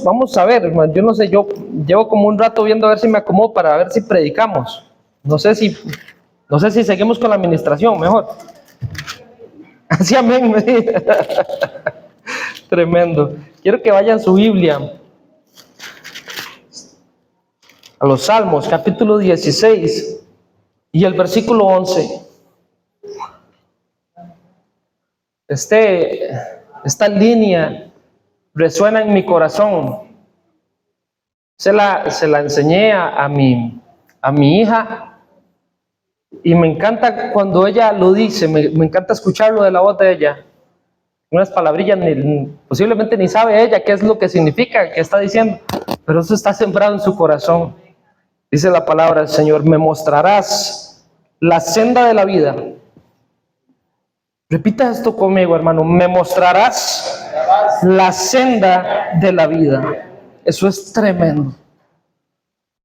Vamos a ver, hermano, yo no sé, yo llevo como un rato viendo a ver si me acomodo para ver si predicamos. No sé si seguimos con la administración, mejor. Así, amén. Tremendo. Quiero que vayan su Biblia a los Salmos, capítulo 16 y el versículo 11. Esta línea resuena en mi corazón. Se la enseñé a mi hija y me encanta cuando ella lo dice, me encanta escucharlo de la voz de ella. Unas palabrillas, posiblemente ni sabe ella qué es lo que significa, qué está diciendo, pero eso está sembrado en su corazón. Dice la palabra del Señor: me mostrarás la senda de la vida. Repita esto conmigo, hermano: me mostrarás la senda de la vida. Eso es tremendo.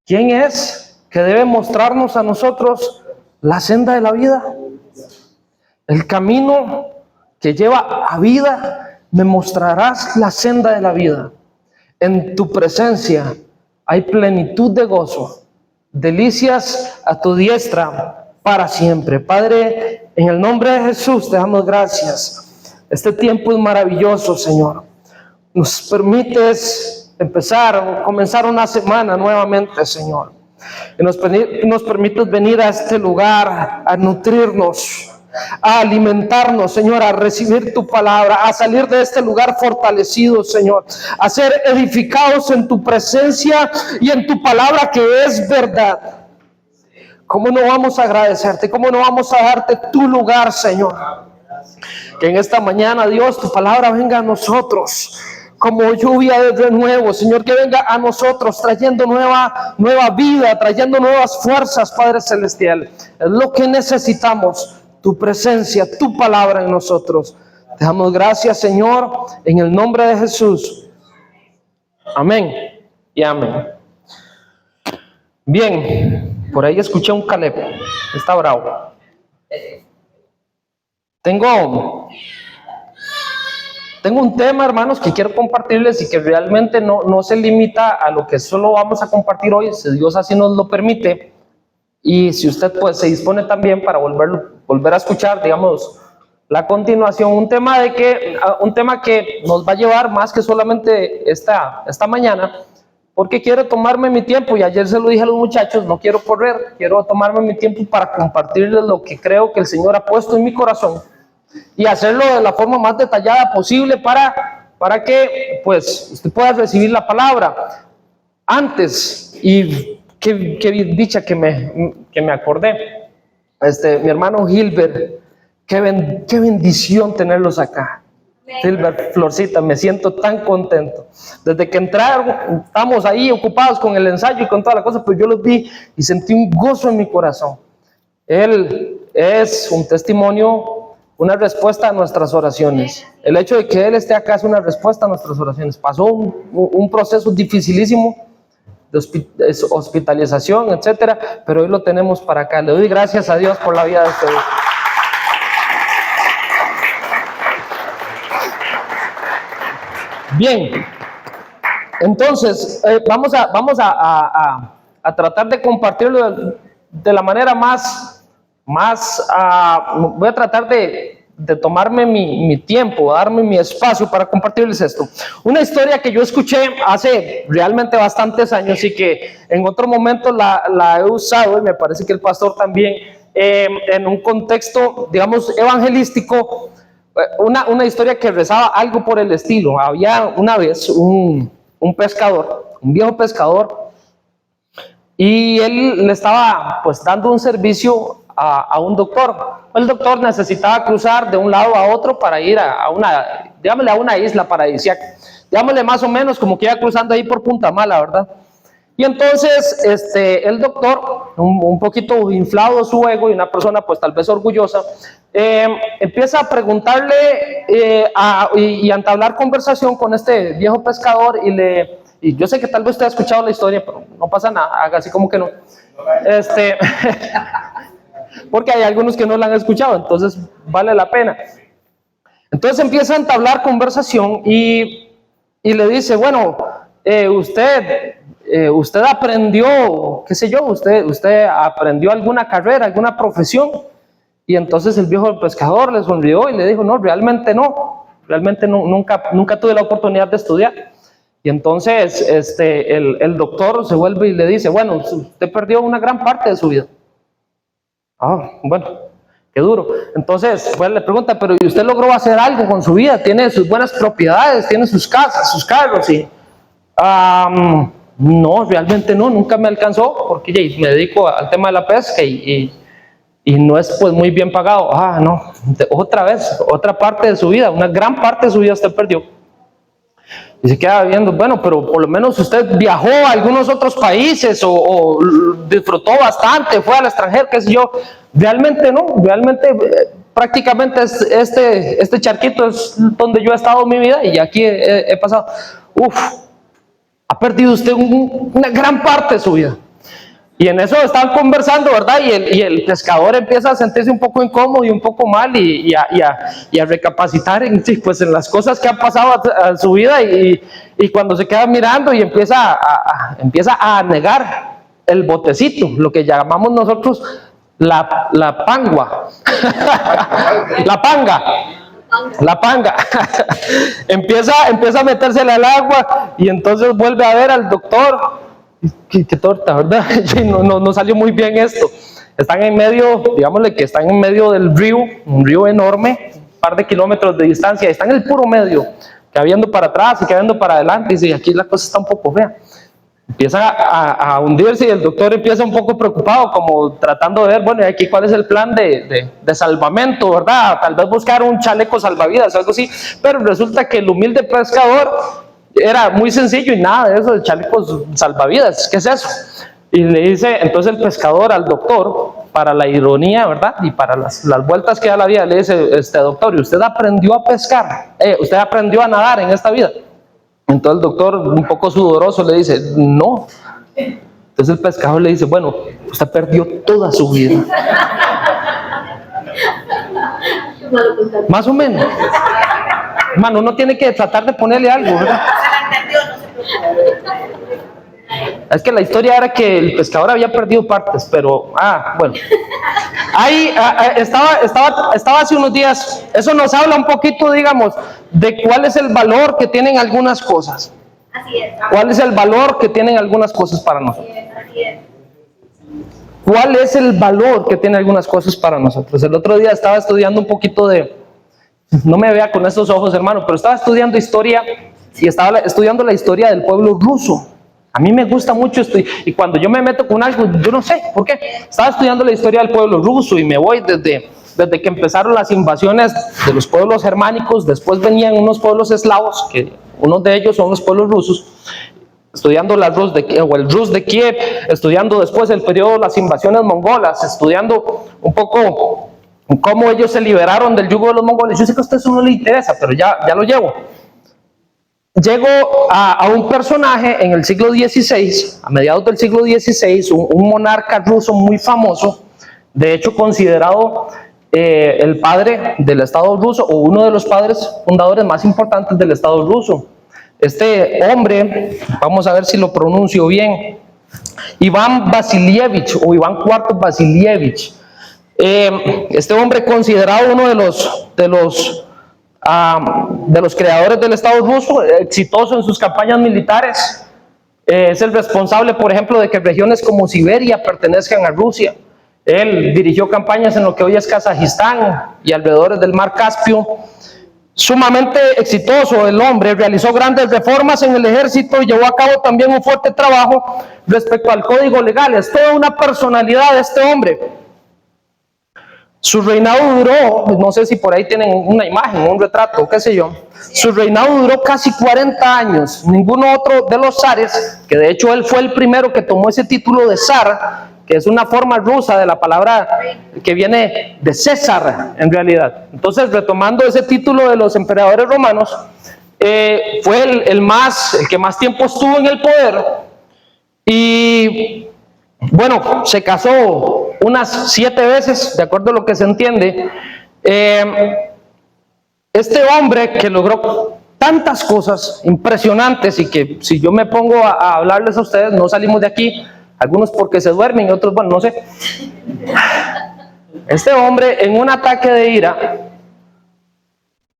¿Quién es que debe mostrarnos a nosotros la senda de la vida? El camino que lleva a vida. Me mostrarás la senda de la vida. En tu presencia hay plenitud de gozo, delicias a tu diestra para siempre. Padre, en el nombre de Jesús te damos gracias. Este tiempo es maravilloso, Señor. Nos permites comenzar una semana nuevamente, Señor. Y nos permites venir a este lugar a nutrirnos, a alimentarnos, Señor, a recibir tu palabra, a salir de este lugar fortalecidos, Señor, a ser edificados en tu presencia y en tu palabra que es verdad. ¿Cómo no vamos a agradecerte? ¿Cómo no vamos a darte tu lugar, Señor? Que en esta mañana, Dios, tu palabra venga a nosotros como lluvia de nuevo, Señor, que venga a nosotros trayendo nueva vida, trayendo nuevas fuerzas, Padre Celestial. Es lo que necesitamos, tu presencia, tu palabra en nosotros. Te damos gracias, Señor, en el nombre de Jesús. Amén y amén. Bien, por ahí escuché un Caleb, está bravo. Tengo un tema, hermanos, que quiero compartirles y que realmente no se limita a lo que solo vamos a compartir hoy, si Dios así nos lo permite. Y si usted pues se dispone también para volver a escuchar, digamos, la continuación, un tema que nos va a llevar más que solamente esta mañana, porque quiero tomarme mi tiempo, y ayer se lo dije a los muchachos, no quiero correr, quiero tomarme mi tiempo para compartirles lo que creo que el Señor ha puesto en mi corazón, y hacerlo de la forma más detallada posible para que pues usted pueda recibir la palabra. Antes, y qué dicha que me acordé, mi hermano Gilbert, qué bendición tenerlos acá. Gilbert, Florcita, me siento tan contento. Desde que entraron, estamos ahí ocupados con el ensayo y con toda la cosa, pues yo los vi y sentí un gozo en mi corazón. Él es un testimonio, una respuesta a nuestras oraciones. El hecho de que él esté acá es una respuesta a nuestras oraciones. Pasó un proceso dificilísimo de hospitalización, etcétera, pero hoy lo tenemos para acá. Le doy gracias a Dios por la vida de ustedes. Bien, entonces vamos a tratar de compartirlo de la manera voy a tratar de tomarme mi tiempo, darme mi espacio para compartirles esto. Una historia que yo escuché hace realmente bastantes años y que en otro momento la he usado, y me parece que el pastor también, en un contexto, digamos, evangelístico. Una historia que rezaba algo por el estilo. Había una vez un pescador, un viejo pescador, y él le estaba pues dando un servicio a un doctor. El doctor necesitaba cruzar de un lado a otro para ir a una isla paradisíaca. Digámosle más o menos como que iba cruzando ahí por Punta Mala, ¿verdad? Y entonces el doctor, un poquito inflado su ego y una persona pues tal vez orgullosa, empieza a preguntarle y a entablar conversación con este viejo pescador, y yo sé que tal vez usted ha escuchado la historia, pero no pasa nada, haga así como que no. Porque hay algunos que no la han escuchado, entonces vale la pena. Entonces empieza a entablar conversación y le dice: bueno, usted aprendió, qué sé yo, usted aprendió alguna carrera, alguna profesión. Y entonces el viejo pescador le sonrió y le dijo, no, realmente no, nunca tuve la oportunidad de estudiar. Y entonces el doctor se vuelve y le dice, bueno, usted perdió una gran parte de su vida. Bueno, qué duro. Entonces, pues le pregunta, pero ¿y usted logró hacer algo con su vida? ¿Tiene sus buenas propiedades? ¿Tiene sus casas, sus carros? Y, no, realmente no, nunca me alcanzó, porque me dedico al tema de la pesca y no es pues muy bien pagado. No, otra vez, otra parte de su vida, una gran parte de su vida usted perdió. Y se queda viendo, bueno, pero por lo menos usted viajó a algunos otros países o disfrutó bastante, fue al extranjero, qué sé yo. Realmente no, realmente prácticamente este charquito es donde yo he estado en mi vida y aquí he pasado. Ha perdido usted una gran parte de su vida. Y en eso están conversando, ¿verdad? Y el pescador empieza a sentirse un poco incómodo y un poco mal y a recapacitar en las cosas que han pasado a su vida y cuando se queda mirando y empieza a negar el botecito, lo que llamamos nosotros la pangua, la panga. empieza a metérsela al agua y entonces vuelve a ver al doctor. Qué torta, ¿verdad? No salió muy bien esto. Están en medio, digámosle que están en medio del río, un río enorme, un par de kilómetros de distancia, están en el puro medio, que viendo para atrás y que viendo para adelante, y dice, aquí la cosa está un poco fea. Empieza a hundirse y el doctor empieza un poco preocupado, como tratando de ver, bueno, ¿y aquí cuál es el plan de salvamento, verdad? Tal vez buscar un chaleco salvavidas o algo así, pero resulta que el humilde pescador era muy sencillo y nada de eso de chalecos salvavidas. ¿Qué es eso? Y le dice entonces el pescador al doctor, para la ironía, ¿verdad? Y para las vueltas que da la vida, le dice, doctor, ¿y usted aprendió a pescar? ¿Usted aprendió a nadar en esta vida? Entonces el doctor, un poco sudoroso, le dice, no. Entonces el pescador le dice, bueno, usted perdió toda su vida. Más o menos. Hermano, uno tiene que tratar de ponerle algo, ¿verdad? Es que la historia era que el pescador había perdido partes, pero, bueno. Ahí estaba hace unos días, eso nos habla un poquito, digamos, de cuál es el valor que tienen algunas cosas. Así es. ¿Cuál es el valor que tienen algunas cosas para nosotros? Así es. ¿Cuál es el valor que tienen algunas cosas para nosotros? El otro día estaba estudiando un poquito no me vea con estos ojos, hermano, pero estaba estudiando historia y estaba estudiando la historia del pueblo ruso. A mí me gusta mucho esto y cuando yo me meto con algo, yo no sé por qué. Estaba estudiando la historia del pueblo ruso y me voy desde que empezaron las invasiones de los pueblos germánicos, después venían unos pueblos eslavos, que uno de ellos son los pueblos rusos, estudiando el Rus de Kiev, estudiando después el periodo de las invasiones mongolas, estudiando un poco cómo ellos se liberaron del yugo de los mongoles. Yo sé que a usted eso no le interesa, pero ya lo llevo. Llego a un personaje en el siglo XVI, a mediados del siglo XVI, un monarca ruso muy famoso, de hecho considerado el padre del Estado ruso, o uno de los padres fundadores más importantes del Estado ruso. Este hombre, vamos a ver si lo pronuncio bien, Iván Vasilievich, o Iván IV Vasilievich. Este hombre, considerado uno de los creadores del Estado ruso, exitoso en sus campañas militares, es el responsable, por ejemplo, de que regiones como Siberia pertenezcan a Rusia. Él dirigió campañas en lo que hoy es Kazajistán y alrededores del mar Caspio. Sumamente exitoso el hombre, realizó grandes reformas en el ejército y llevó a cabo también un fuerte trabajo respecto al código legal. Es toda una personalidad este hombre. Su reinado duró, no sé si por ahí tienen una imagen, un retrato, qué sé yo. Su reinado duró casi 40 años. Ninguno otro de los zares, que de hecho él fue el primero que tomó ese título de zar, que es una forma rusa de la palabra que viene de César en realidad. Entonces, retomando ese título de los emperadores romanos, fue el que más tiempo estuvo en el poder y bueno, se casó unas 7 veces, de acuerdo a lo que se entiende. Este hombre que logró tantas cosas impresionantes y que si yo me pongo a hablarles a ustedes, no salimos de aquí, algunos porque se duermen y otros, bueno, no sé. Este hombre en un ataque de ira,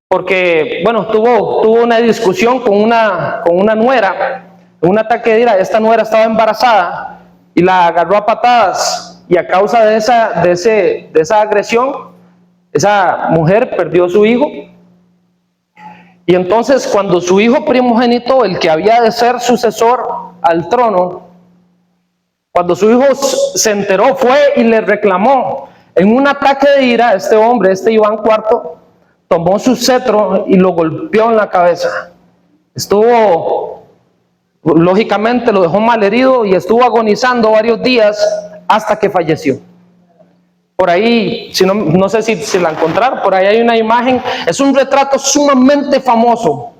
porque, bueno, tuvo una discusión con una nuera, en un ataque de ira, esta nuera estaba embarazada y la agarró a patadas y a causa de esa agresión, esa mujer perdió a su hijo. Y entonces cuando su hijo primogénito, el que había de ser sucesor al trono, cuando su hijo se enteró, fue y le reclamó. En un ataque de ira, este hombre, este Iván IV, tomó su cetro y lo golpeó en la cabeza. Estuvo, lógicamente lo dejó malherido y estuvo agonizando varios días hasta que falleció. Por ahí, si no sé si la encontraron, por ahí hay una imagen, es un retrato sumamente famoso,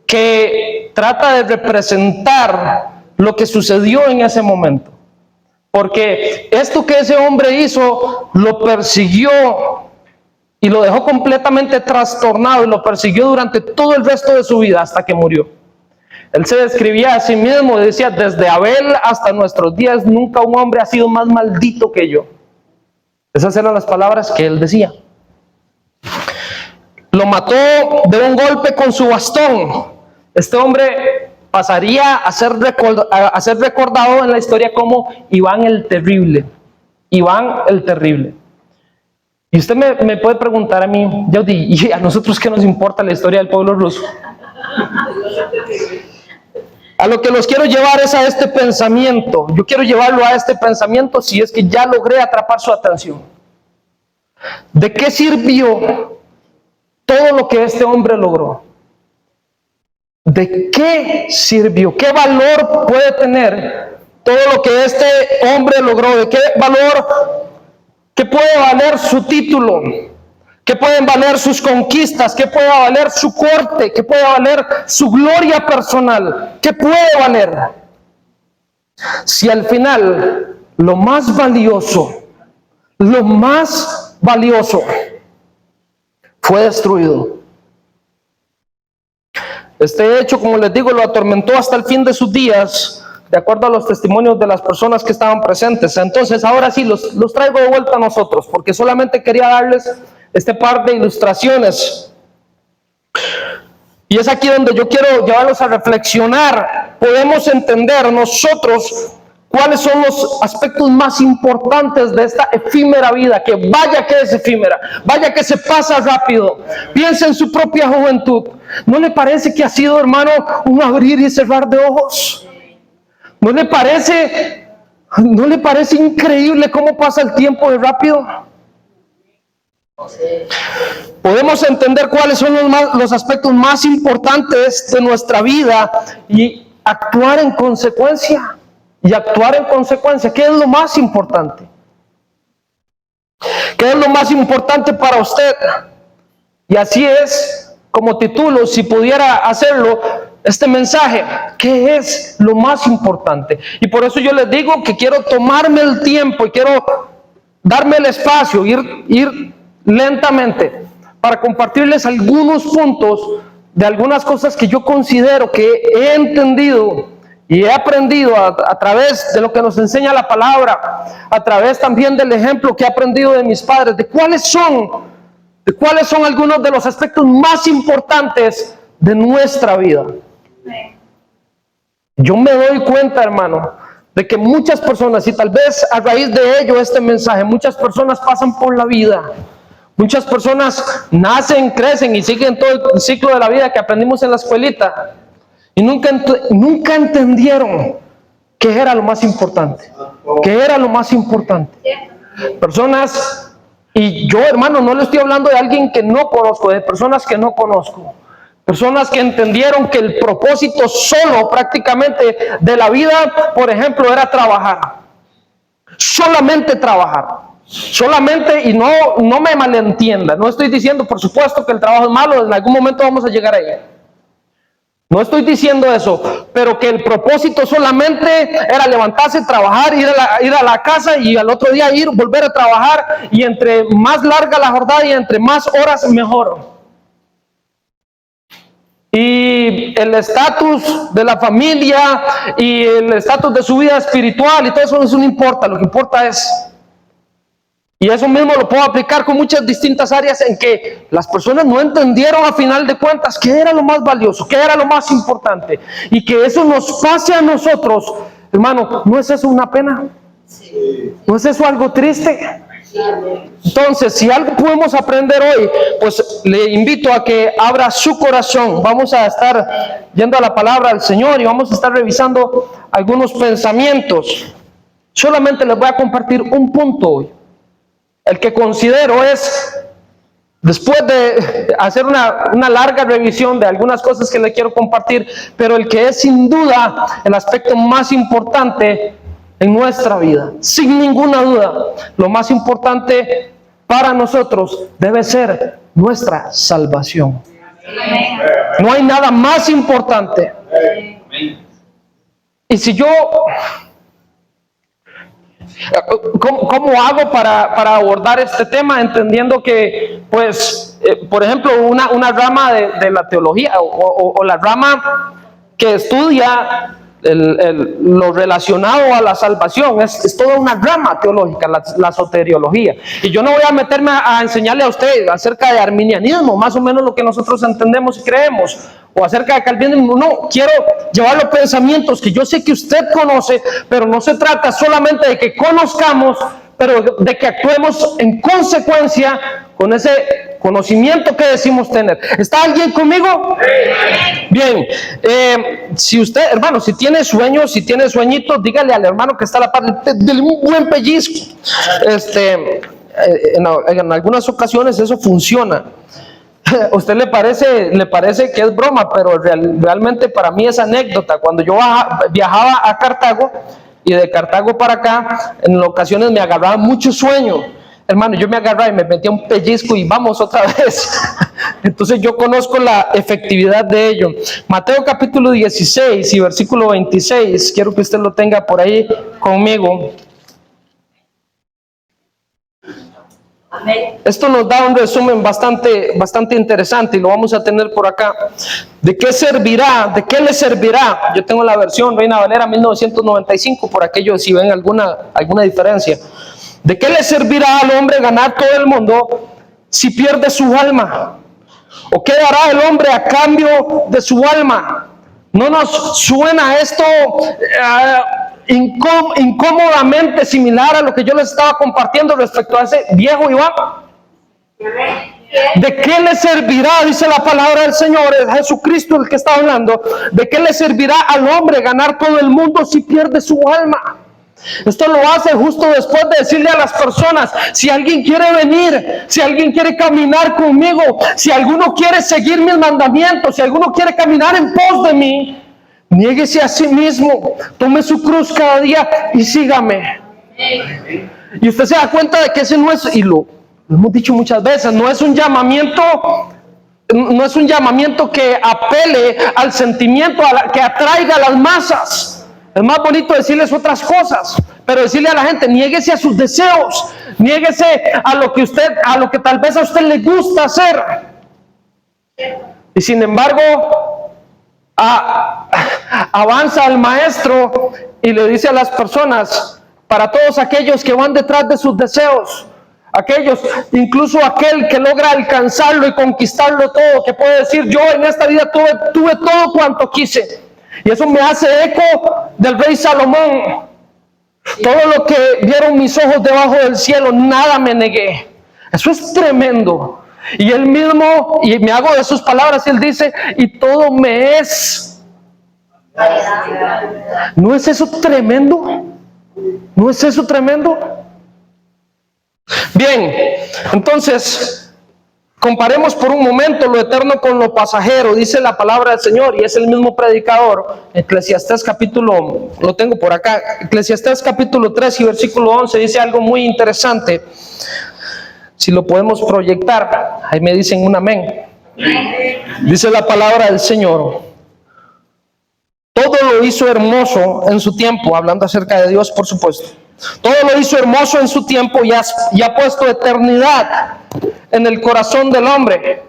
que trata de representar lo que sucedió en ese momento. Porque esto que ese hombre hizo, lo persiguió y lo dejó completamente trastornado y lo persiguió durante todo el resto de su vida hasta que murió. Él se describía a sí mismo, decía, desde Abel hasta nuestros días, nunca un hombre ha sido más maldito que yo. Esas eran las palabras que él decía. Lo mató de un golpe con su bastón. Este hombre pasaría a ser recordado en la historia como Iván el Terrible. Iván el Terrible. Y usted me puede preguntar a mí, Yaudi, ¿y a nosotros qué nos importa la historia del pueblo ruso? A lo que los quiero llevar es a este pensamiento. Yo quiero llevarlo a este pensamiento si es que ya logré atrapar su atención. ¿De qué sirvió todo lo que este hombre logró? ¿De qué sirvió? ¿Qué valor puede tener todo lo que este hombre logró? ¿De qué valor? ¿Qué puede valer su título? ¿Qué pueden valer sus conquistas? ¿Qué puede valer su corte? ¿Qué puede valer su gloria personal? ¿Qué puede valer? Si al final lo más valioso fue destruido. Este hecho, como les digo, lo atormentó hasta el fin de sus días, de acuerdo a los testimonios de las personas que estaban presentes. Entonces, ahora sí, los traigo de vuelta a nosotros, porque solamente quería darles este par de ilustraciones. Y es aquí donde yo quiero llevarlos a reflexionar. Podemos entender nosotros cuáles son los aspectos más importantes de esta efímera vida, que vaya que es efímera, vaya que se pasa rápido. Piensa en su propia juventud. ¿No le parece que ha sido, hermano, un abrir y cerrar de ojos? ¿No le parece increíble cómo pasa el tiempo de rápido? Podemos entender cuáles son los aspectos más importantes de nuestra vida y actuar en consecuencia. ¿Qué es lo más importante? ¿Qué es lo más importante para usted? Y así es como titulo, si pudiera hacerlo, este mensaje. ¿Qué es lo más importante? Y por eso yo les digo que quiero tomarme el tiempo y quiero darme el espacio, ir lentamente para compartirles algunos puntos de algunas cosas que yo considero que he entendido y he aprendido a través de lo que nos enseña la palabra, a través también del ejemplo que he aprendido de mis padres, de cuáles son algunos de los aspectos más importantes de nuestra vida. Yo me doy cuenta, hermano, de que muchas personas, y tal vez a raíz de ello este mensaje, muchas personas pasan por la vida. Muchas personas nacen, crecen y siguen todo el ciclo de la vida que aprendimos en la escuelita y nunca entendieron qué era lo más importante. Personas, y yo, hermano, no le estoy hablando de alguien que no conozco, de personas que no conozco. Personas que entendieron que el propósito solo prácticamente de la vida, por ejemplo, era trabajar. Solamente trabajar. Solamente, y no me malentienda, no estoy diciendo, por supuesto, que el trabajo es malo, en algún momento vamos a llegar ahí. No estoy diciendo eso, pero que el propósito solamente era levantarse, trabajar, ir a la casa y al otro día volver a trabajar, y entre más larga la jornada y entre más horas, mejor. el estatus de la familia y el estatus de su vida espiritual y todo eso no importa. Lo que importa es, y eso mismo lo puedo aplicar con muchas distintas áreas en que las personas no entendieron a final de cuentas qué era lo más valioso, qué era lo más importante, y que eso nos pase a nosotros, hermano. ¿No es eso una pena? ¿No es eso algo triste? Entonces, si algo podemos aprender hoy, pues le invito a que abra su corazón. Vamos a estar yendo a la palabra del Señor y vamos a estar revisando algunos pensamientos. Solamente les voy a compartir un punto hoy. El que considero es, después de hacer una larga revisión de algunas cosas que le quiero compartir, pero el que es sin duda el aspecto más importante en nuestra vida, sin ninguna duda, lo más importante para nosotros debe ser nuestra salvación. No hay nada más importante. Y si yo, ¿cómo hago para abordar este tema? Entendiendo que, pues, por ejemplo, una rama de la teología o la rama que estudia lo relacionado a la salvación es toda una rama teológica, la soteriología. Y yo no voy a meterme a enseñarle a usted acerca de arminianismo, más o menos lo que nosotros entendemos y creemos, o acerca de calvinismo. No, quiero llevar los pensamientos que yo sé que usted conoce, pero no se trata solamente de que conozcamos, pero de que actuemos en consecuencia con ese conocimiento que decimos tener. ¿Está alguien conmigo? Bien, si usted, hermano, si tiene sueños, si tiene sueñitos, dígale al hermano que está a la par, dele un buen pellizco. En algunas ocasiones eso funciona. A usted le parece que es broma, pero realmente para mí es anécdota. Cuando yo viajaba a Cartago y de Cartago para acá, en ocasiones me agarraba mucho sueño. Hermano, yo me agarraba y me metía un pellizco y vamos otra vez. Entonces yo conozco la efectividad de ello. Mateo capítulo 16 y versículo 26. Quiero que usted lo tenga por ahí conmigo. Esto nos da un resumen bastante interesante y lo vamos a tener por acá. ¿De qué servirá? ¿De qué le servirá? Yo tengo la versión Reina Valera 1995, por aquello si ven alguna diferencia. ¿De qué le servirá al hombre ganar todo el mundo si pierde su alma? ¿O qué dará el hombre a cambio de su alma? ¿No nos suena esto incómodamente similar a lo que yo les estaba compartiendo respecto a ese viejo Iván? ¿De qué le servirá? Dice la palabra del Señor, es Jesucristo el que está hablando. ¿De qué le servirá al hombre ganar todo el mundo si pierde su alma? Esto lo hace justo después de decirle a las personas: si alguien quiere venir, si alguien quiere caminar conmigo, si alguno quiere seguir mis mandamientos, si alguno quiere caminar en pos de mí, niéguese a sí mismo, tome su cruz cada día y sígame. Y usted se da cuenta de que ese no es, y lo hemos dicho muchas veces, no es un llamamiento que apele al sentimiento, que atraiga a las masas. Es más bonito decirles otras cosas, pero decirle a la gente: niéguese a sus deseos, niéguese a lo que tal vez a usted le gusta hacer. Y sin embargo, avanza el maestro y le dice a las personas: para todos aquellos que van detrás de sus deseos, incluso aquel que logra alcanzarlo y conquistarlo todo, que puede decir: yo en esta vida tuve todo cuanto quise. Y eso me hace eco del rey Salomón. Todo lo que vieron mis ojos debajo del cielo, nada me negué. Eso es tremendo. Y él mismo, y me hago de sus palabras, él dice: y todo me es. ¿No es eso tremendo? ¿No es eso tremendo? Bien, entonces comparemos por un momento lo eterno con lo pasajero. Dice la palabra del Señor, y es el mismo predicador. Eclesiastés capítulo, lo tengo por acá, Eclesiastés capítulo 3 y versículo 11, dice algo muy interesante. Si lo podemos proyectar, ahí me dicen un amén. Dice la palabra del Señor: todo lo hizo hermoso en su tiempo, hablando acerca de Dios, por supuesto. Todo lo hizo hermoso en su tiempo y ha puesto eternidad en el corazón del hombre.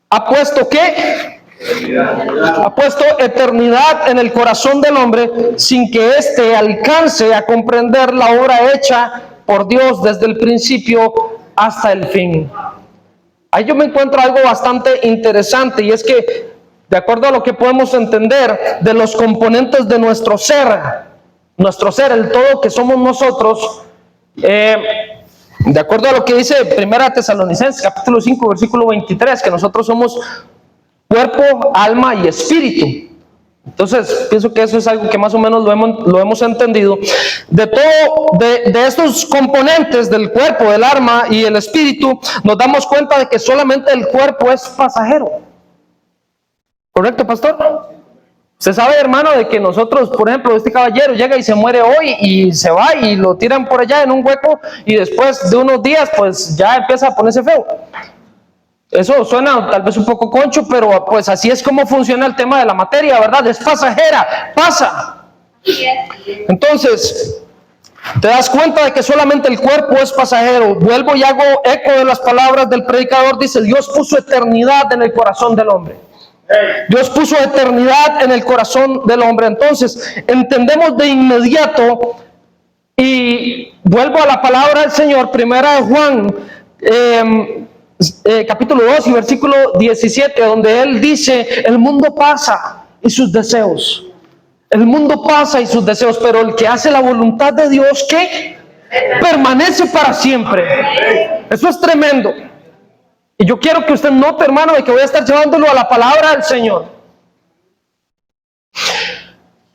¿Ha puesto qué? Ha puesto eternidad en el corazón del hombre sin que éste alcance a comprender la obra hecha por Dios desde el principio hasta el fin. Ahí yo me encuentro algo bastante interesante, y es que, de acuerdo a lo que podemos entender de los componentes de nuestro ser, el todo que somos nosotros, de acuerdo a lo que dice 1 Tesalonicenses capítulo 5 versículo 23, que nosotros somos cuerpo, alma y espíritu. Entonces pienso que eso es algo que más o menos lo hemos entendido. De estos componentes del cuerpo, del alma y el espíritu, nos damos cuenta de que solamente el cuerpo es pasajero. ¿Correcto, pastor? Usted sabe, hermano, de que nosotros, por ejemplo, este caballero llega y se muere hoy y se va y lo tiran por allá en un hueco, y después de unos días pues ya empieza a ponerse feo. Eso suena tal vez un poco concho, pero pues así es como funciona el tema de la materia, ¿verdad? Es pasajera, pasa. Entonces, te das cuenta de que solamente el cuerpo es pasajero. Vuelvo y hago eco de las palabras del predicador. Dice: Dios puso eternidad en el corazón del hombre. Dios puso eternidad en el corazón del hombre. Entonces, entendemos de inmediato, y vuelvo a la palabra del Señor, primera de Juan, capítulo 2 y versículo 17, donde él dice: el mundo pasa y sus deseos. El mundo pasa y sus deseos, pero el que hace la voluntad de Dios, ¿qué? Permanece para siempre. Eso es tremendo. Y yo quiero que usted note, hermano, de que voy a estar llevándolo a la palabra del Señor.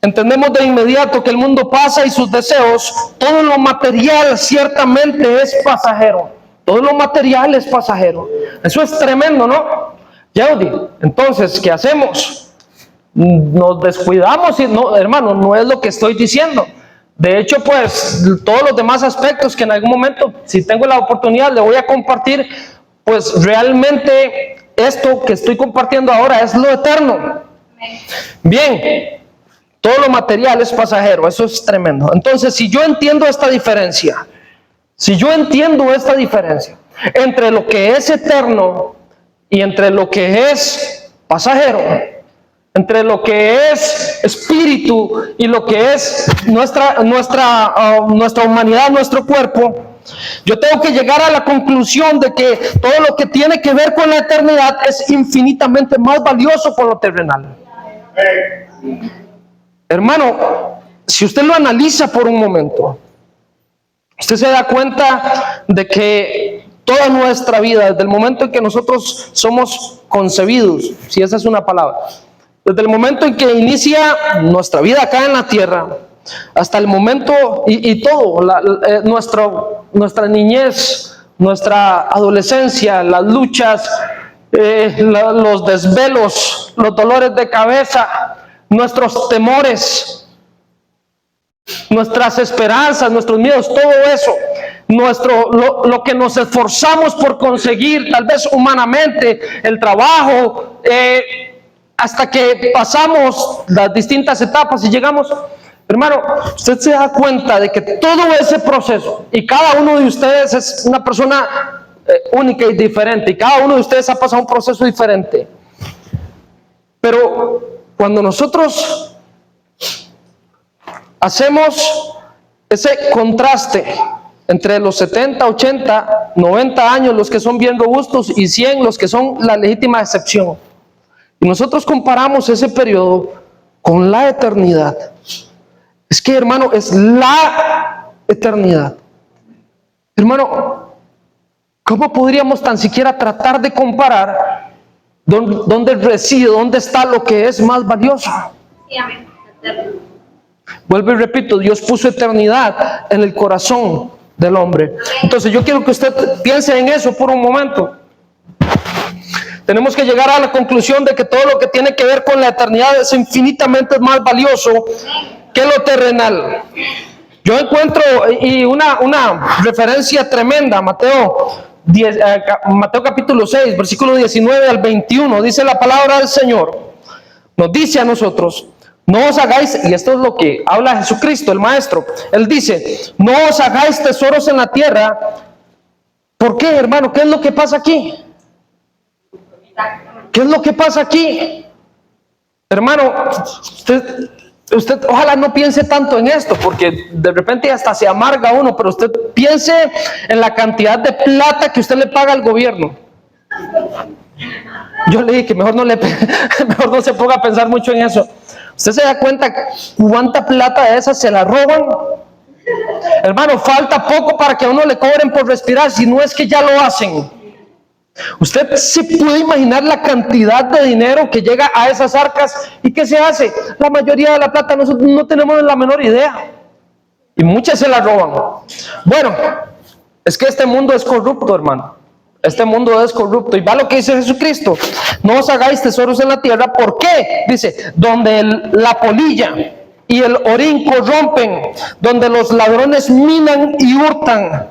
Entendemos de inmediato que el mundo pasa y sus deseos. Todo lo material ciertamente es pasajero. Todo lo material es pasajero. Eso es tremendo, ¿no? Yaudi, entonces, ¿qué hacemos? Nos descuidamos y no, hermano, no es lo que estoy diciendo. De hecho, pues, todos los demás aspectos que en algún momento, si tengo la oportunidad, le voy a compartir, pues realmente esto que estoy compartiendo ahora es lo eterno. Bien, todo lo material es pasajero, eso es tremendo. Entonces, si yo entiendo esta diferencia, entre lo que es eterno y entre lo que es pasajero, entre lo que es espíritu y lo que es nuestra humanidad, nuestro cuerpo, yo tengo que llegar a la conclusión de que todo lo que tiene que ver con la eternidad es infinitamente más valioso que lo terrenal. Hermano, si usted lo analiza por un momento, usted se da cuenta de que toda nuestra vida, desde el momento en que nosotros somos concebidos, si esa es una palabra, desde el momento en que inicia nuestra vida acá en la tierra, hasta el momento y todo, nuestra niñez, nuestra adolescencia, las luchas, los desvelos, los dolores de cabeza, nuestros temores, nuestras esperanzas, nuestros miedos, todo eso, lo que nos esforzamos por conseguir, tal vez humanamente, el trabajo, hasta que pasamos las distintas etapas y llegamos, hermano, usted se da cuenta de que todo ese proceso, y cada uno de ustedes es una persona única y diferente, y cada uno de ustedes ha pasado un proceso diferente, pero cuando nosotros hacemos ese contraste entre los 70, 80, 90 años, los que son bien robustos, y 100, los que son la legítima excepción, y nosotros comparamos ese periodo con la eternidad, es que, hermano, es la eternidad. Hermano, ¿cómo podríamos tan siquiera tratar de comparar dónde reside, dónde está lo que es más valioso? Sí, amén. Vuelvo y repito, Dios puso eternidad en el corazón del hombre. Entonces yo quiero que usted piense en eso por un momento. Tenemos que llegar a la conclusión de que todo lo que tiene que ver con la eternidad es infinitamente más valioso que lo terrenal. Yo encuentro una referencia tremenda, Mateo capítulo 6, versículo 19 al 21, dice la palabra del Señor, nos dice a nosotros: no os hagáis, y esto es lo que habla Jesucristo, el Maestro, Él dice: no os hagáis tesoros en la tierra. ¿Por qué, hermano? ¿Qué es lo que pasa aquí? ¿Qué es lo que pasa aquí? Hermano, usted ojalá no piense tanto en esto, porque de repente hasta se amarga uno, pero usted piense en la cantidad de plata que usted le paga al gobierno. Yo le dije que mejor no se ponga a pensar mucho en eso. ¿Usted se da cuenta cuánta plata de esas se la roban? Hermano, falta poco para que a uno le cobren por respirar, si no es que ya lo hacen. Usted se puede imaginar la cantidad de dinero que llega a esas arcas. ¿Y qué se hace? La mayoría de la plata nosotros no tenemos la menor idea, y muchas se la roban. Bueno, es que este mundo es corrupto, hermano. Este mundo es corrupto. Y va lo que dice Jesucristo: no os hagáis tesoros en la tierra. ¿Por qué? Dice, donde la polilla y el orín corrompen, donde los ladrones minan y hurtan.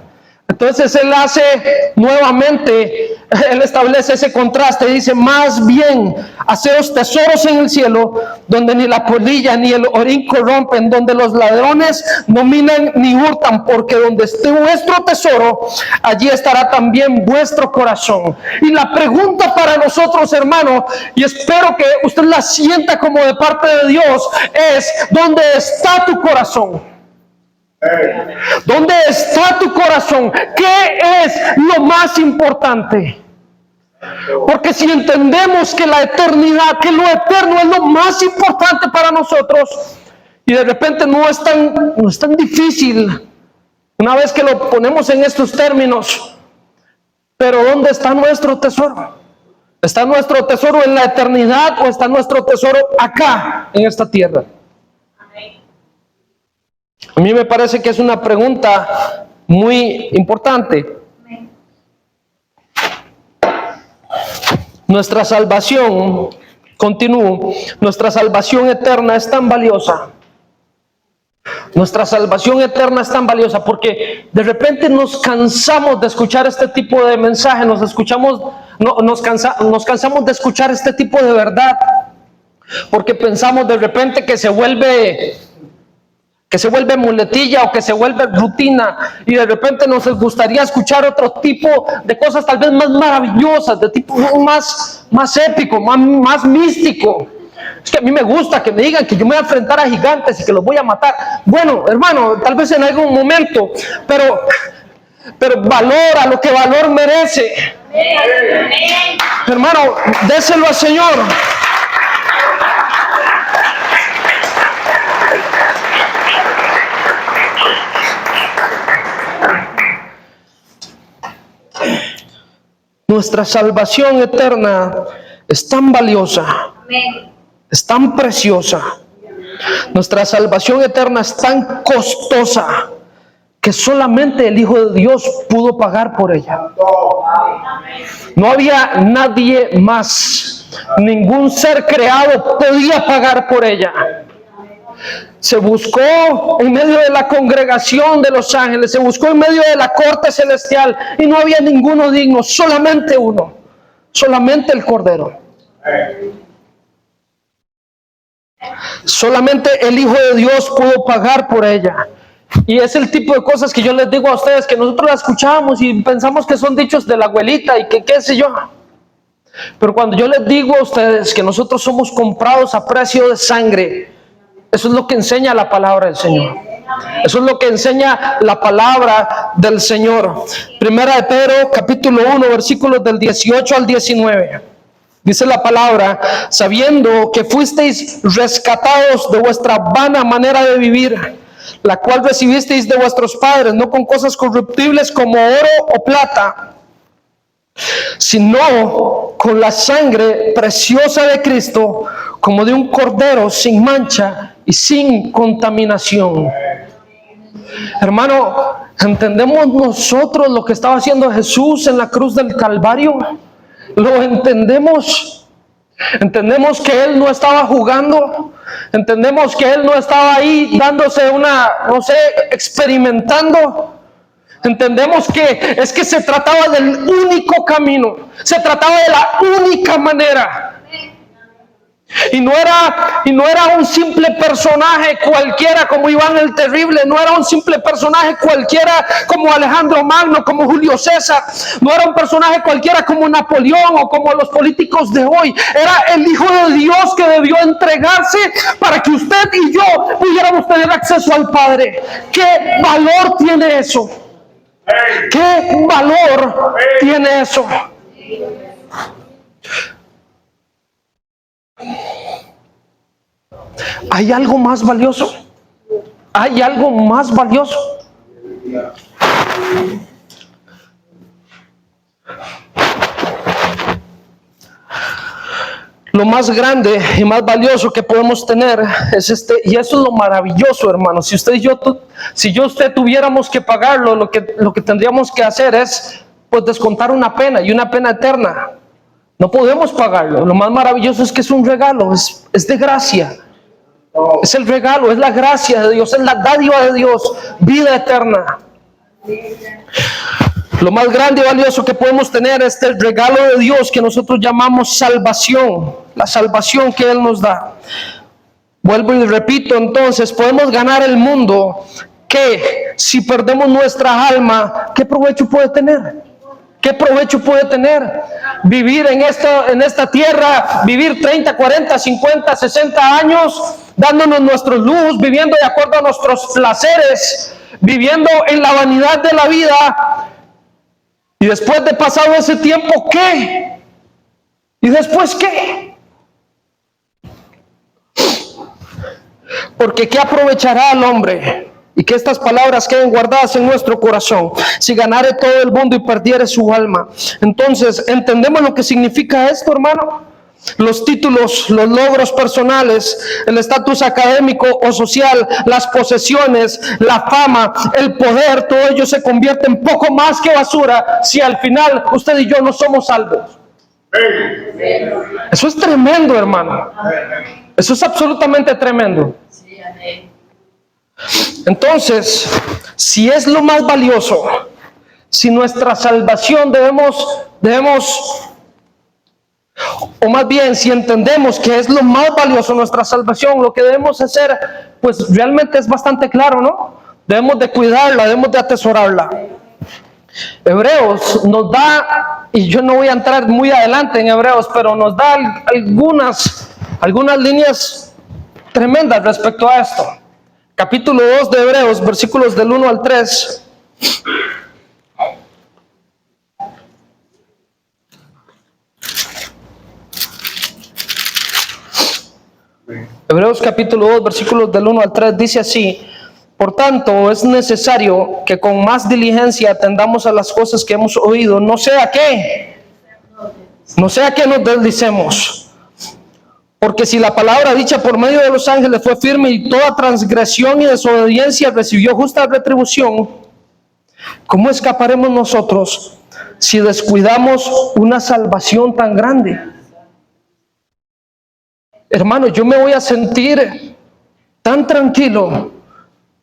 Entonces él hace nuevamente, él establece ese contraste, dice: más bien, haceos tesoros en el cielo, donde ni la polilla ni el orín corrompen, donde los ladrones no minan ni hurtan, porque donde esté vuestro tesoro, allí estará también vuestro corazón. Y la pregunta para nosotros, hermano, y espero que usted la sienta como de parte de Dios, es: ¿dónde está tu corazón? ¿Dónde está tu corazón? ¿Qué es lo más importante? Porque si entendemos que la eternidad, que lo eterno es lo más importante para nosotros, y de repente no es tan difícil una vez que lo ponemos en estos términos, pero ¿dónde está nuestro tesoro? ¿Está nuestro tesoro en la eternidad o está nuestro tesoro acá, en esta tierra? A mí me parece que es una pregunta muy importante. Nuestra salvación, continúo, nuestra salvación eterna es tan valiosa. Nuestra salvación eterna es tan valiosa porque de repente nos cansamos de escuchar este tipo de mensaje, nos cansamos de escuchar este tipo de verdad, porque pensamos de repente que se vuelve muletilla o que se vuelve rutina, y de repente nos gustaría escuchar otro tipo de cosas tal vez más maravillosas, de tipo más épico, más místico. Es que a mí me gusta que me digan que yo me voy a enfrentar a gigantes y que los voy a matar. Bueno, hermano, tal vez en algún momento, pero valora lo que valor merece. Hermano, déselo al Señor. Nuestra salvación eterna es tan valiosa, es tan preciosa. Nuestra salvación eterna es tan costosa que solamente el Hijo de Dios pudo pagar por ella. No había nadie más, ningún ser creado podía pagar por ella. Se buscó en medio de la congregación de los ángeles, se buscó en medio de la corte celestial, y no había ninguno digno, solamente uno, solamente el Cordero. Solamente el Hijo de Dios pudo pagar por ella. Y es el tipo de cosas que yo les digo a ustedes, que nosotros las escuchamos y pensamos que son dichos de la abuelita y que qué sé yo. Pero cuando yo les digo a ustedes que nosotros somos comprados a precio de sangre, eso es lo que enseña la palabra del Señor. Eso es lo que enseña la palabra del Señor. Primera de Pedro, capítulo 1, versículos del 18 al 19. Dice la palabra: sabiendo que fuisteis rescatados de vuestra vana manera de vivir, la cual recibisteis de vuestros padres, no con cosas corruptibles como oro o plata, sino con la sangre preciosa de Cristo, como de un cordero sin mancha y sin contaminación. Hermano, ¿entendemos nosotros lo que estaba haciendo Jesús en la cruz del Calvario? ¿Lo entendemos? Entendemos que Él no estaba jugando. Entendemos que Él no estaba ahí dándose experimentando. Entendemos que es que se trataba del único camino, se trataba de la única manera. Y no era un simple personaje cualquiera como Iván el Terrible, no era un simple personaje cualquiera como Alejandro Magno, como Julio César, no era un personaje cualquiera como Napoleón o como los políticos de hoy. Era el Hijo de Dios que debió entregarse para que usted y yo pudiéramos tener acceso al Padre. ¿Qué valor tiene eso? ¿Qué valor tiene eso? ¿Hay algo más valioso? ¿Hay algo más valioso? Lo más grande y más valioso que podemos tener es y eso es lo maravilloso, hermano. Si usted tuviéramos que pagarlo, lo que tendríamos que hacer es pues descontar una pena, y una pena eterna. No podemos pagarlo. Lo más maravilloso es que es un regalo, es de gracia. Es el regalo, es la gracia de Dios, es la dádiva de Dios, vida eterna. Lo más grande y valioso que podemos tener es el regalo de Dios que nosotros llamamos salvación, la salvación que Él nos da. Vuelvo y repito, entonces, podemos ganar el mundo, que si perdemos nuestra alma, ¿qué provecho puede tener? ¿Qué provecho puede tener? Vivir en esta tierra, vivir 30, 40, 50, 60 años, dándonos nuestros lujos, viviendo de acuerdo a nuestros placeres, viviendo en la vanidad de la vida. Y después de pasado ese tiempo, ¿qué? ¿Y después qué? Porque ¿qué aprovechará al hombre? Y que estas palabras queden guardadas en nuestro corazón, si ganare todo el mundo y perdiere su alma. Entonces, ¿entendemos lo que significa esto, hermano? Los títulos, los logros personales, el estatus académico o social, las posesiones, la fama, el poder, todo ello se convierte en poco más que basura si al final usted y yo no somos salvos. Eso es tremendo, hermano. Eso es absolutamente tremendo. Entonces, si es lo más valioso, si nuestra salvación debemos, o más bien, si entendemos que es lo más valioso nuestra salvación, lo que debemos hacer, pues realmente es bastante claro, ¿no? Debemos de cuidarla, debemos de atesorarla. Hebreos nos da, y yo no voy a entrar muy adelante en Hebreos, pero nos da algunas líneas tremendas respecto a esto. Capítulo 2 de Hebreos, versículos del 1 al 3. Hebreos capítulo 2, versículos del 1 al 3 dice así: por tanto, es necesario que con más diligencia atendamos a las cosas que hemos oído, no sea que nos deslicemos. Porque si la palabra dicha por medio de los ángeles fue firme y toda transgresión y desobediencia recibió justa retribución, ¿cómo escaparemos nosotros si descuidamos una salvación tan grande? Hermano, yo me voy a sentir tan tranquilo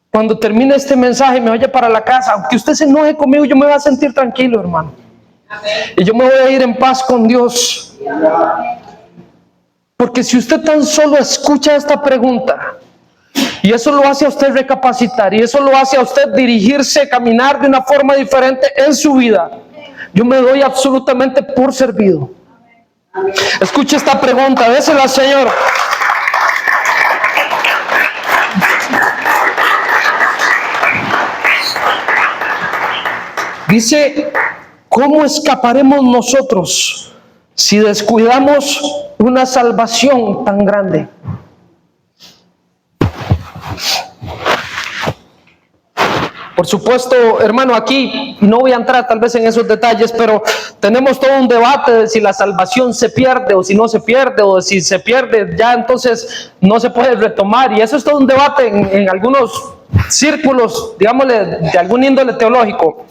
cuando termine este mensaje y me vaya para la casa. Aunque usted se enoje conmigo, yo me voy a sentir tranquilo, hermano. Y yo me voy a ir en paz con Dios. Porque si usted tan solo escucha esta pregunta, y eso lo hace a usted recapacitar, y eso lo hace a usted dirigirse, caminar de una forma diferente en su vida, yo me doy absolutamente por servido. Escuche esta pregunta, désela al Señor. Dice, ¿cómo escaparemos nosotros si descuidamos una salvación tan grande? Por supuesto, hermano, aquí no voy a entrar tal vez en esos detalles, pero tenemos todo un debate de si la salvación se pierde o si no se pierde, o si se pierde ya entonces no se puede retomar, y eso es todo un debate en algunos círculos, digámosle, de algún índole teológico.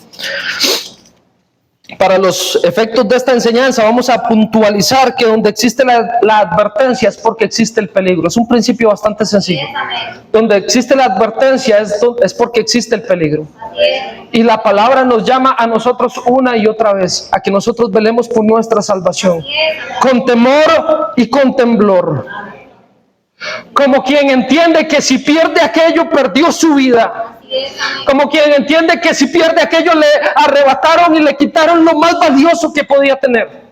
Para los efectos de esta enseñanza vamos a puntualizar que donde existe la advertencia es porque existe el peligro. Es un principio bastante sencillo. Donde existe la advertencia es porque existe el peligro. Y la palabra nos llama a nosotros una y otra vez a que nosotros velemos por nuestra salvación, con temor y con temblor. Como quien entiende que si pierde aquello, perdió su vida. Como quien entiende que si pierde aquello, le arrebataron y le quitaron lo más valioso que podía tener.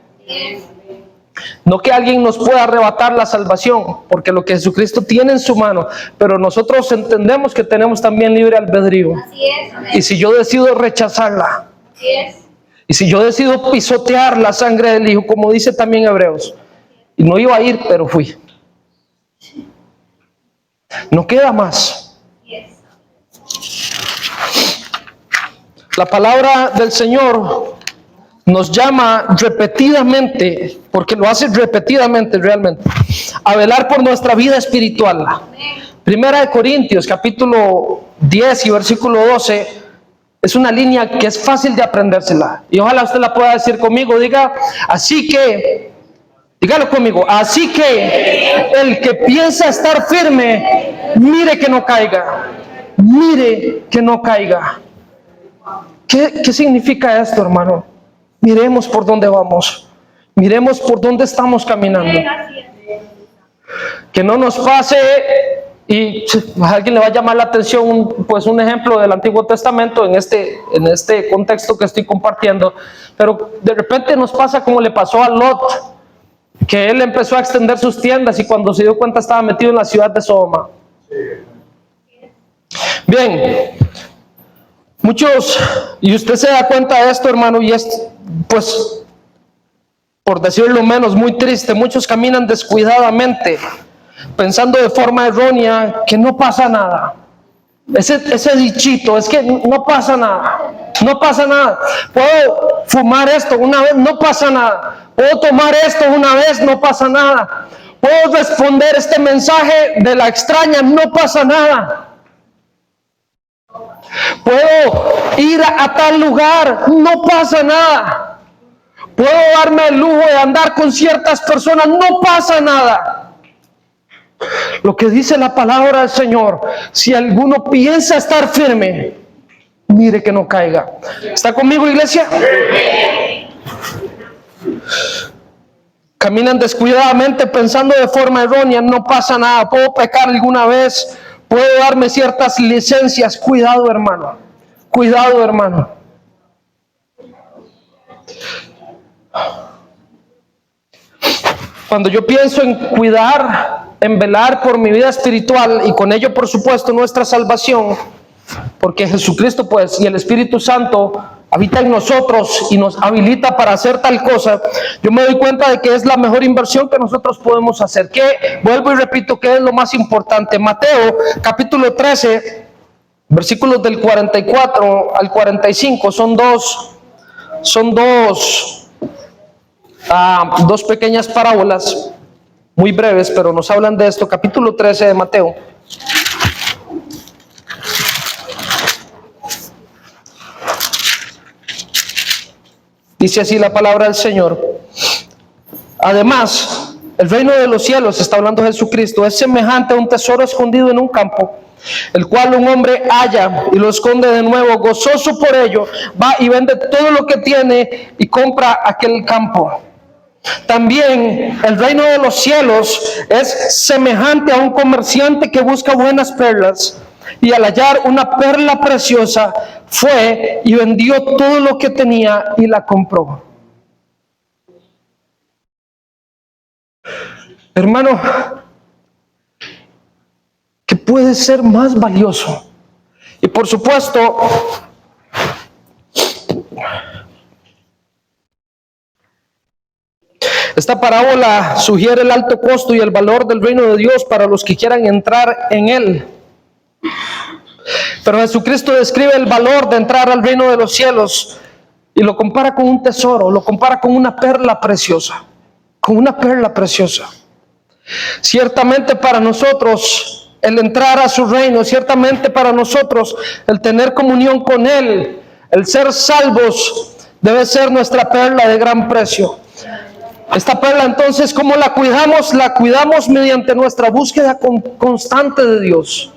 No que alguien nos pueda arrebatar la salvación, porque lo que Jesucristo tiene en su mano, pero nosotros entendemos que tenemos también libre albedrío. Y si yo decido rechazarla, y si yo decido pisotear la sangre del Hijo, como dice también Hebreos, y no iba a ir, pero fui. No queda más. La palabra del Señor nos llama repetidamente, porque lo hace repetidamente realmente, a velar por nuestra vida espiritual. Primera de Corintios, capítulo 10 y versículo 12, es una línea que es fácil de aprendérsela. Y ojalá usted la pueda decir conmigo. Diga, dígalo conmigo. Así que el que piensa estar firme, mire que no caiga. Mire que no caiga. ¿Qué significa esto, hermano? Miremos por dónde vamos. Miremos por dónde estamos caminando. Que no nos pase, y a alguien le va a llamar la atención, pues un ejemplo del Antiguo Testamento en este contexto que estoy compartiendo, pero de repente nos pasa como le pasó a Lot, que él empezó a extender sus tiendas y cuando se dio cuenta estaba metido en la ciudad de Sodoma. Bien, muchos, y usted se da cuenta de esto, hermano, y es, pues, por decirlo menos, muy triste. Muchos caminan descuidadamente, pensando de forma errónea que no pasa nada. Ese dichito, es que no pasa nada. No pasa nada. Puedo fumar esto una vez, no pasa nada. Puedo tomar esto una vez, no pasa nada. Puedo responder este mensaje de la extraña, no pasa nada. Puedo ir a tal lugar, no pasa nada. Puedo darme el lujo de andar con ciertas personas, no pasa nada. Lo que dice la palabra del Señor, si alguno piensa estar firme, mire que no caiga. ¿Está conmigo, iglesia? Caminan descuidadamente pensando de forma errónea, no pasa nada. Puedo pecar alguna vez, puedo darme ciertas licencias. Cuidado, hermano. Cuidado, hermano. Cuando yo pienso en cuidar, en velar por mi vida espiritual y con ello, por supuesto, nuestra salvación, porque Jesucristo, pues, y el Espíritu Santo habita en nosotros y nos habilita para hacer tal cosa, yo me doy cuenta de que es la mejor inversión que nosotros podemos hacer. Que vuelvo y repito que es lo más importante. Mateo capítulo 13, versículos del 44 al 45, son dos pequeñas parábolas muy breves, pero nos hablan de esto. Capítulo 13 de Mateo. Dice así la palabra del Señor. Además, el reino de los cielos, está hablando Jesucristo, es semejante a un tesoro escondido en un campo, el cual un hombre halla y lo esconde de nuevo. Gozoso por ello, va y vende todo lo que tiene y compra aquel campo. También el reino de los cielos es semejante a un comerciante que busca buenas perlas, y al hallar una perla preciosa fue y vendió todo lo que tenía y la compró. Hermano, ¿qué puede ser más valioso? Y por supuesto, esta parábola sugiere el alto costo y el valor del reino de Dios para los que quieran entrar en él. Pero Jesucristo describe el valor de entrar al reino de los cielos y lo compara con un tesoro, lo compara con una perla preciosa, con una perla preciosa. Ciertamente para nosotros el entrar a su reino, ciertamente para nosotros el tener comunión con Él, el ser salvos, debe ser nuestra perla de gran precio. Esta perla, entonces, ¿cómo la cuidamos? La cuidamos mediante nuestra búsqueda constante de Dios.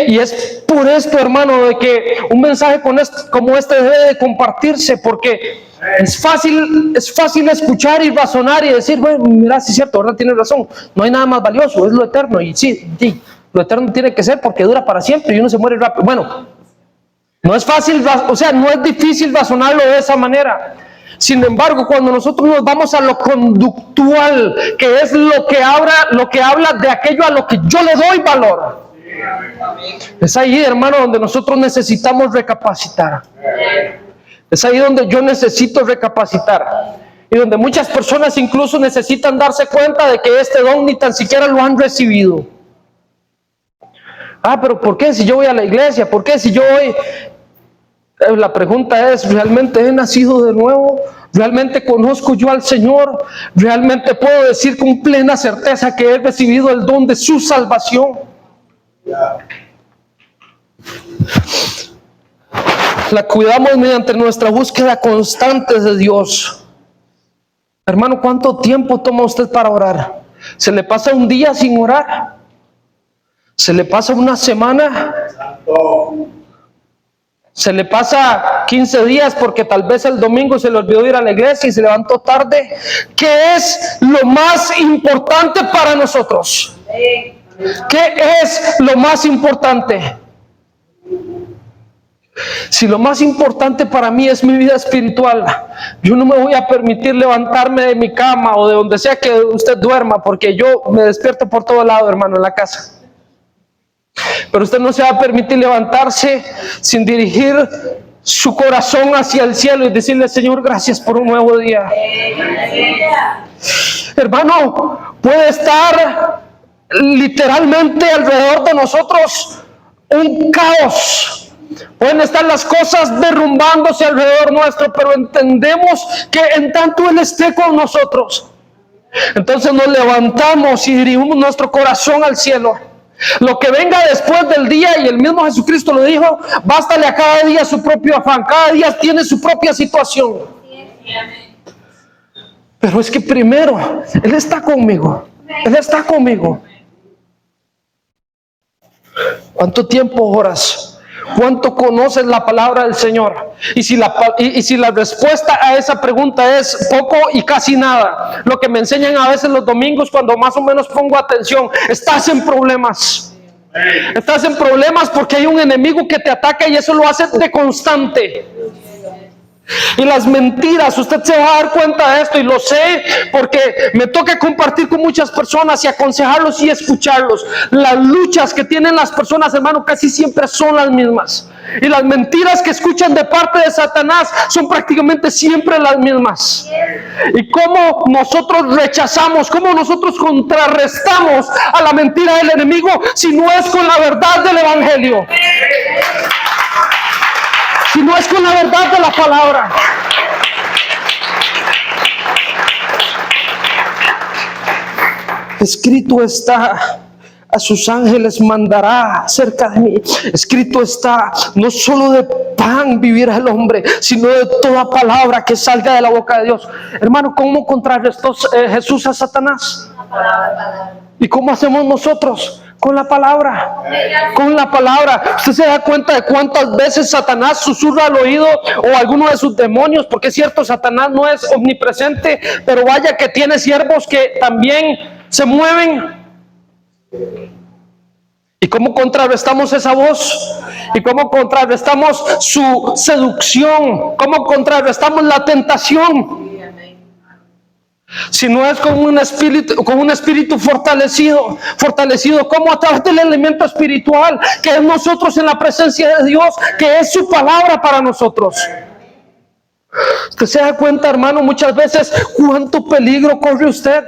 Y es por esto, hermano, de que un mensaje como este debe de compartirse, porque es fácil escuchar y razonar y decir, bueno, mira, sí es cierto, ¿verdad? Tienes razón, no hay nada más valioso, es lo eterno, y sí, lo eterno tiene que ser porque dura para siempre y uno se muere rápido. Bueno, no es fácil, o sea, no es difícil razonarlo de esa manera. Sin embargo, cuando nosotros nos vamos a lo conductual, que es lo que habla de aquello a lo que yo le doy valor, es ahí, hermano, donde nosotros necesitamos recapacitar. Es ahí donde yo necesito recapacitar. Y donde muchas personas incluso necesitan darse cuenta de que este don ni tan siquiera lo han recibido. Pero ¿por qué si yo voy a la iglesia? ¿Por qué si yo voy? La pregunta es, ¿realmente he nacido de nuevo? ¿Realmente conozco yo al Señor? ¿Realmente puedo decir con plena certeza que he recibido el don de su salvación? La cuidamos mediante nuestra búsqueda constante de Dios. Hermano, ¿cuánto tiempo toma usted para orar? ¿Se le pasa un día sin orar? ¿Se le pasa una semana? ¿Se le pasa 15 días porque tal vez el domingo se le olvidó ir a la iglesia y se levantó tarde? ¿Qué es lo más importante para nosotros? ¿Qué es lo más importante? Si lo más importante para mí es mi vida espiritual, yo no me voy a permitir levantarme de mi cama o de donde sea que usted duerma, porque yo me despierto por todo lado, hermano, en la casa. Pero usted no se va a permitir levantarse sin dirigir su corazón hacia el cielo y decirle, Señor, gracias por un nuevo día. Hermano, puede estar literalmente alrededor de nosotros un caos. Pueden estar las cosas derrumbándose alrededor nuestro, pero entendemos que en tanto Él esté con nosotros, entonces nos levantamos y dirigimos nuestro corazón al cielo. Lo que venga después del día, y el mismo Jesucristo lo dijo, bástale a cada día su propio afán, cada día tiene su propia situación. Pero es que primero, Él está conmigo, Él está conmigo. ¿Cuánto tiempo oras? ¿Cuánto conoces la palabra del Señor? Y si la respuesta a esa pregunta es poco y casi nada, lo que me enseñan a veces los domingos cuando más o menos pongo atención, estás en problemas. Estás en problemas porque hay un enemigo que te ataca y eso lo hace de constante. Y las mentiras, usted se va a dar cuenta de esto, y lo sé porque me toca compartir con muchas personas y aconsejarlos y escucharlos. Las luchas que tienen las personas, hermano, casi siempre son las mismas, y las mentiras que escuchan de parte de Satanás son prácticamente siempre las mismas. Y cómo nosotros rechazamos, cómo nosotros contrarrestamos a la mentira del enemigo si no es con la verdad del evangelio, si no es con la verdad de la palabra. Escrito está, a sus ángeles mandará cerca de mí. Escrito está, no solo de pan vivirá el hombre, sino de toda palabra que salga de la boca de Dios. Hermano, ¿cómo contrarrestó Jesús a Satanás? ¿Y cómo hacemos nosotros? Con la palabra. Con la palabra. Usted se da cuenta de cuántas veces Satanás susurra al oído, o alguno de sus demonios, porque es cierto, Satanás no es omnipresente, pero vaya que tiene siervos que también se mueven. ¿Y cómo contrarrestamos esa voz? ¿Y cómo contrarrestamos su seducción? ¿Cómo contrarrestamos la tentación? Si no es con un espíritu fortalecido, como a través del elemento espiritual que es nosotros en la presencia de Dios, que es su palabra para nosotros. Usted se da cuenta, hermano, muchas veces cuánto peligro corre usted,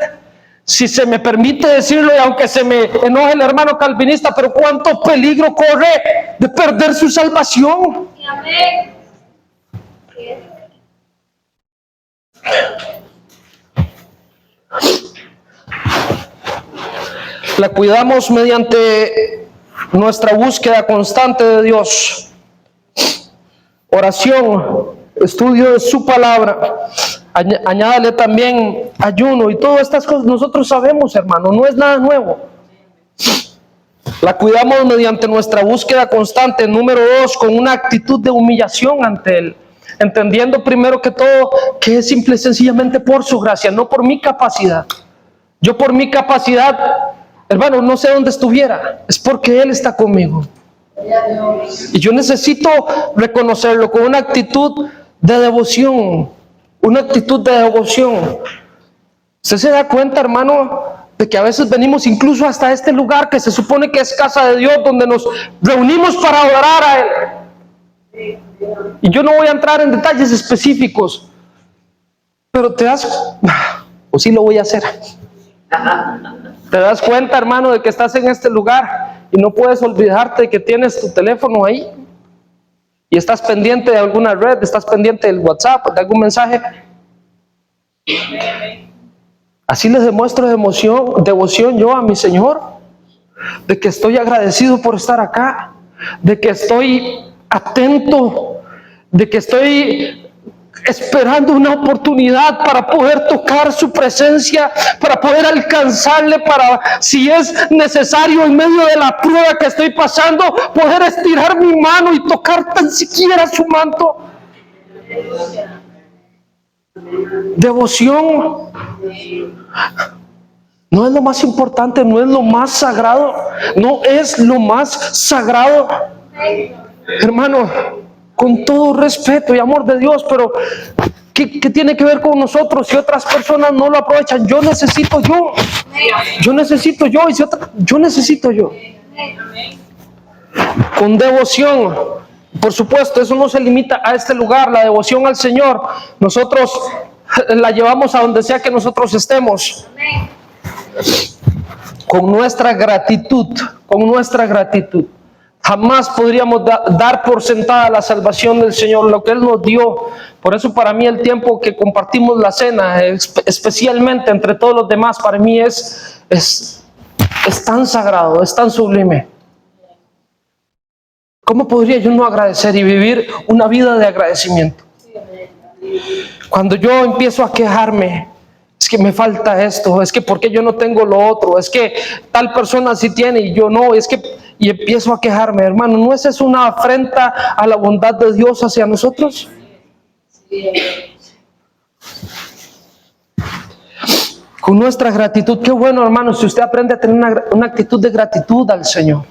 si se me permite decirlo, y aunque se me enoje el hermano calvinista, pero cuánto peligro corre de perder su salvación. Amén. La cuidamos mediante nuestra búsqueda constante de Dios, oración, estudio de su palabra. Añádale también ayuno, y todas estas cosas nosotros sabemos, hermano, no es nada nuevo. La cuidamos mediante nuestra búsqueda constante. Número 2, con una actitud de humillación ante Él. Entendiendo primero que todo que es simple y sencillamente por su gracia, no por mi capacidad. Yo por mi capacidad, hermano, no sé dónde estuviera. Es porque Él está conmigo. Y yo necesito reconocerlo con una actitud de devoción. Una actitud de devoción. Usted se da cuenta, hermano, de que a veces venimos incluso hasta este lugar que se supone que es casa de Dios, donde nos reunimos para adorar a Él. Y yo no voy a entrar en detalles específicos, pero o sí lo voy a hacer. Te das cuenta, hermano, de que estás en este lugar y no puedes olvidarte de que tienes tu teléfono ahí y estás pendiente de alguna red, estás pendiente del WhatsApp, de algún mensaje. Así les demuestro devoción yo a mi Señor, de que estoy agradecido por estar acá, de que estoy atento, de que estoy esperando una oportunidad para poder tocar su presencia, para poder alcanzarle, para, si es necesario en medio de la prueba que estoy pasando, poder estirar mi mano y tocar tan siquiera su manto. Devoción no es lo más importante, no es lo más sagrado, no es lo más sagrado, hermano, con todo respeto y amor de Dios, pero ¿qué tiene que ver con nosotros si otras personas no lo aprovechan? Yo necesito yo y si yo necesito yo. Con devoción, por supuesto, eso no se limita a este lugar. La devoción al Señor nosotros la llevamos a donde sea que nosotros estemos. Con nuestra gratitud. Jamás podríamos dar por sentada la salvación del Señor, lo que Él nos dio. Por eso para mí el tiempo que compartimos la cena, especialmente entre todos los demás, para mí es tan sagrado, es tan sublime. ¿Cómo podría yo no agradecer y vivir una vida de agradecimiento? Cuando yo empiezo a quejarme, es que me falta esto, es que ¿por qué yo no tengo lo otro? Es que tal persona sí tiene y yo no, y empiezo a quejarme, hermano, ¿no es eso una afrenta a la bondad de Dios hacia nosotros? Con nuestra gratitud, qué bueno, hermano, si usted aprende a tener una actitud de gratitud al Señor.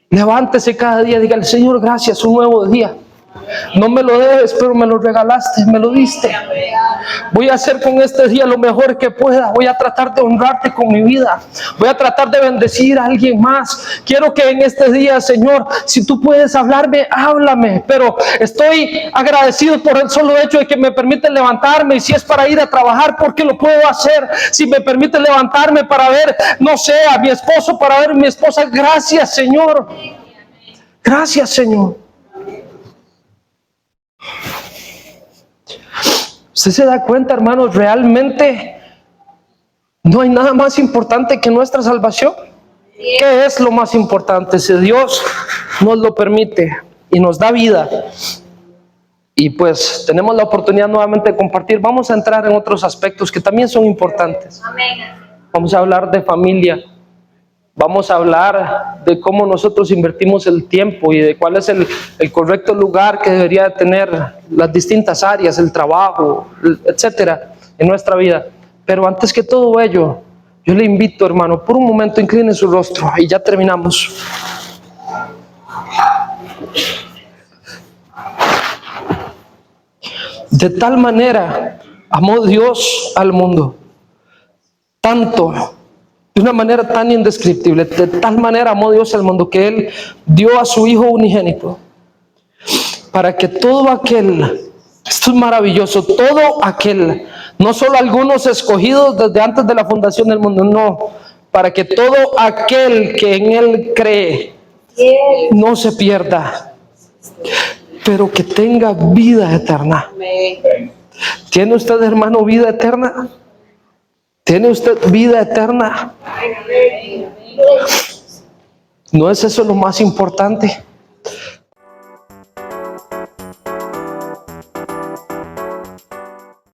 Levántese cada día, dígale, Señor, gracias, un nuevo día. No me lo debes, pero me lo regalaste, me lo diste. Voy a hacer con este día lo mejor que pueda. Voy a tratar de honrarte con mi vida. Voy a tratar de bendecir a alguien más. Quiero que en este día, Señor, si tú puedes hablarme, háblame. Pero estoy agradecido por el solo hecho de que me permite levantarme. Y si es para ir a trabajar, porque lo puedo hacer. Si me permite levantarme para ver, no sé, a mi esposo, para ver a mi esposa. Gracias, Señor. Gracias, Señor. Usted se da cuenta, hermanos, realmente no hay nada más importante que nuestra salvación. ¿Qué es lo más importante? Si Dios nos lo permite y nos da vida, y pues tenemos la oportunidad nuevamente de compartir, vamos a entrar en otros aspectos que también son importantes. Vamos a hablar de familia. Vamos a hablar de cómo nosotros invertimos el tiempo y de cuál es el correcto lugar que debería tener las distintas áreas, el trabajo, etcétera, en nuestra vida. Pero antes que todo ello, yo le invito, hermano, por un momento incline su rostro y ya terminamos. De tal manera amó Dios al mundo, tanto, de una manera tan indescriptible, de tal manera amó Dios al mundo que Él dio a su Hijo unigénito, para que todo aquel, esto es maravilloso, todo aquel, no solo algunos escogidos desde antes de la fundación del mundo, no, para que todo aquel que en Él cree no se pierda, pero que tenga vida eterna. ¿Tiene usted, hermano, vida eterna? ¿Tiene usted vida eterna? ¿No es eso lo más importante?